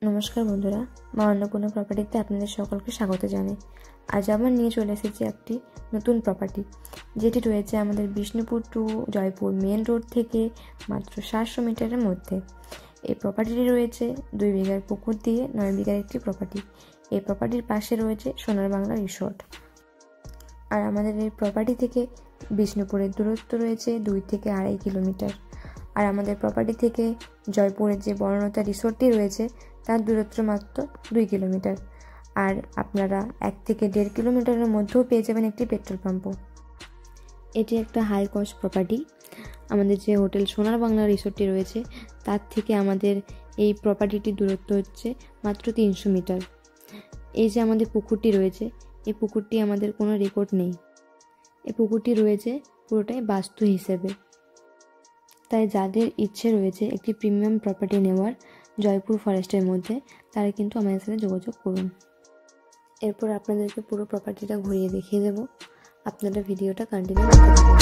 নমস্কার বন্ধুরা, মা অন্নপূর্ণা প্রপার্টিতে আপনাদের সকলকে স্বাগত জানাই। আজ আমরা নিয়ে চলে এসেছি একটি নতুন প্রপার্টি, যেটি রয়েছে আমাদের Bishnupur to Joypur main road থেকে মাত্র 700 মিটারের মধ্যে। এই প্রপার্টিটি রয়েছে 2 বিঘার পুকুর দিয়ে 9 বিঘার একটি প্রপার্টি। এই প্রপার্টির পাশে রয়েছে সোনার বাংলা রিসোর্ট। আর আমাদের এই প্রপার্টি থেকে বিষ্ণুপুরের দূরত্ব রয়েছে 2 থেকে 2.5 কিলোমিটার। আর আমাদের প্রপার্টি থেকে জয়পুরের যে বর্ণতা রিসোর্টটি রয়েছে তার দূরত্ব মাত্র 2 কিলোমিটার। আর আপনারা 1 থেকে 1.5 কিলোমিটারের মধ্যেও পেয়ে যাবেন একটি পেট্রোল পাম্পও। এটি একটা হাই কস্ট প্রপার্টি। আমাদের যে হোটেল সোনার বাংলা রিসোর্টটি রয়েছে তার থেকে আমাদের এই প্রপার্টিটির দূরত্ব হচ্ছে মাত্র 300 মিটার। এই যে আমাদের পুকুরটি রয়েছে, এই পুকুরটি আমাদের কোনো রেকর্ড নেই। এই পুকুরটি রয়েছে পুরোটাই বাস্তু হিসেবে। তাই যাদের ইচ্ছে রয়েছে একটি প্রিমিয়াম প্রপার্টি নেওয়ার জয়পুর ফরেস্টের মধ্যে, তারা কিন্তু আমাদের সাথে যোগাযোগ করুন। এরপর আপনাদেরকে পুরো প্রপার্টিটা ঘুরিয়ে দেখিয়ে দেব। আপনারা ভিডিওটা কন্টিনিউ করতে থাকুন।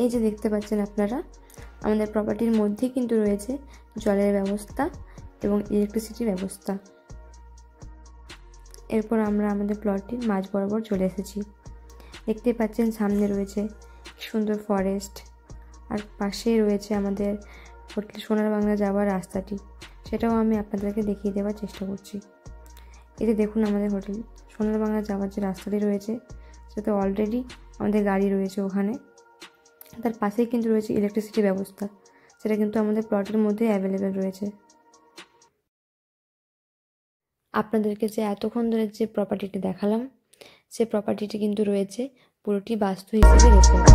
এই যে দেখতে পাচ্ছেন আপনারা, আমাদের প্রপার্টির মধ্যে কিন্তু রয়েছে জলের ব্যবস্থা এবং ইলেকট্রিসিটির ব্যবস্থা। এরপর আমরা আমাদের প্লটটির মাঝ বরাবর চলে এসেছি। দেখতে পাচ্ছেন সামনে রয়েছে সুন্দর ফরেস্ট, আর পাশেই রয়েছে আমাদের হোটেল সোনার বাংলা যাওয়ার রাস্তাটি। সেটাও আমি আপনাদেরকে দেখিয়ে দেওয়ার চেষ্টা করছি। এই যে দেখুন, আমাদের হোটেল সোনার বাংলা যাওয়ার যে রাস্তাটি রয়েছে সেটা অলরেডি আমাদের গাড়ি রয়েছে ওখানে। তার পাশেই কিন্তু রয়েছে ইলেকট্রিসিটি ব্যবস্থা, সেটা কিন্তু আমাদের প্লটের মধ্যে অ্যাভেলেবেল রয়েছে। আপনাদেরকে যে এতক্ষণ ধরে যে প্রপার্টিটি দেখালাম, সে প্রপার্টিটি কিন্তু রয়েছে পুরোটি বাস্তু হিসেবে রেকর্ড।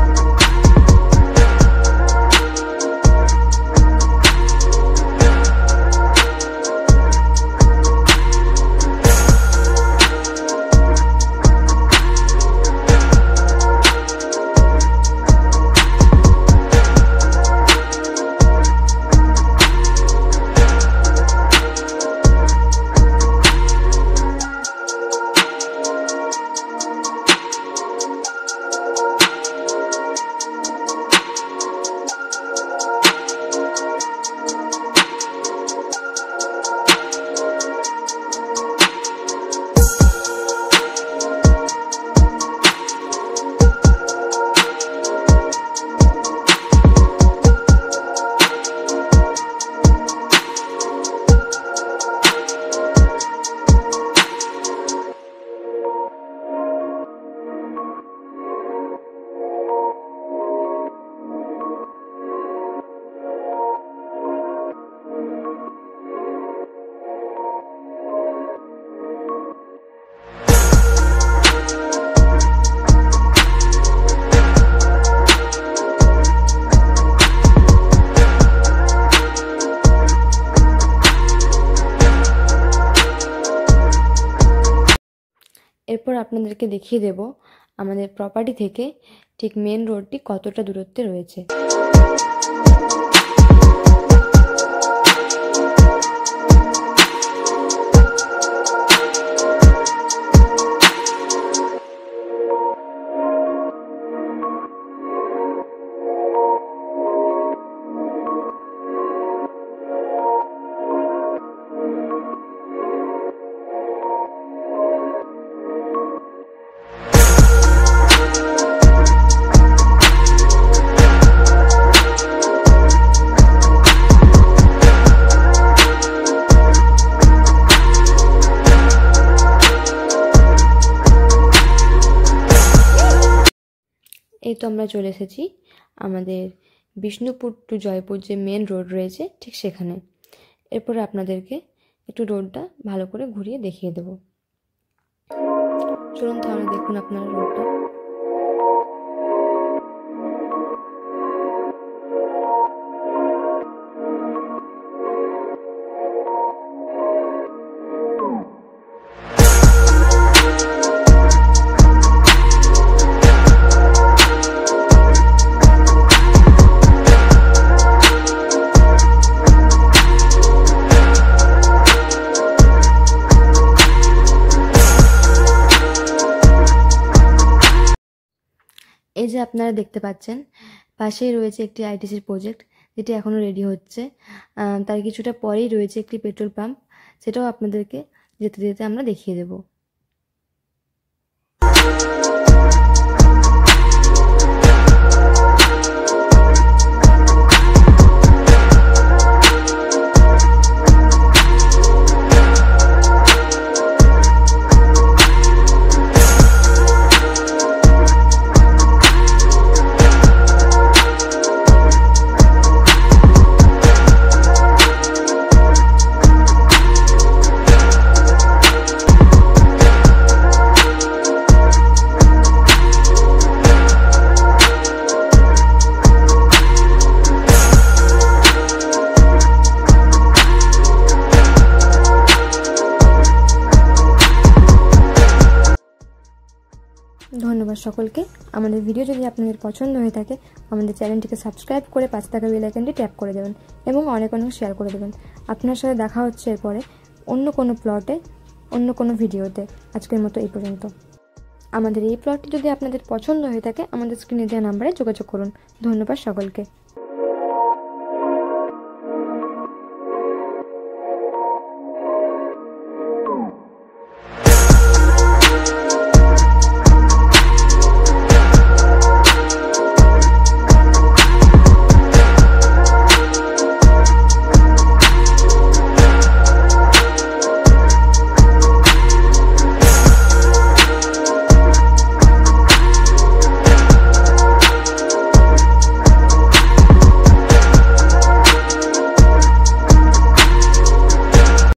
এরপর আপনাদেরকে দেখিয়ে দেব আমাদের প্রপার্টি থেকে ঠিক মেন রোডটি কতটা দূরত্বে রয়েছে। এই তো আমরা চলে এসেছি আমাদের বিষ্ণুপুর টু জয়পুর যে মেন রোড রয়েছে ঠিক সেখানে। এরপরে আপনাদেরকে একটু রোডটা ভালো করে ঘুরিয়ে দেখিয়ে দেব। চলুন তাহলে দেখুন আপনারা রোডটা। এই যে আপনারা দেখতে পাচ্ছেন পাশেই রয়েছে একটি আইটিসির প্রজেক্ট, যেটি এখনও রেডি হচ্ছে। তার কিছুটা পরেই রয়েছে একটি পেট্রোল পাম্প, সেটাও আপনাদেরকে যেতে যেতে আমরা দেখিয়ে দেব। ধন্যবাদ সকলকে। আমাদের ভিডিও যদি আপনাদের পছন্দ হয়ে থাকে আমাদের চ্যানেলটিকে সাবস্ক্রাইব করে পাশে থাকা বেল আইকনটি ট্যাপ করে দেবেন এবং অনেক অনেক শেয়ার করে দেবেন। আপনার সাথে দেখা হচ্ছে এরপরে অন্য কোনো প্লটে, অন্য কোনো ভিডিওতে। আজকের মতো এই পর্যন্ত। আমাদের এই প্লটটি যদি আপনাদের পছন্দ হয়ে থাকে আমাদের স্ক্রিনে দেওয়া নাম্বারে যোগাযোগ করুন। ধন্যবাদ সকলকে।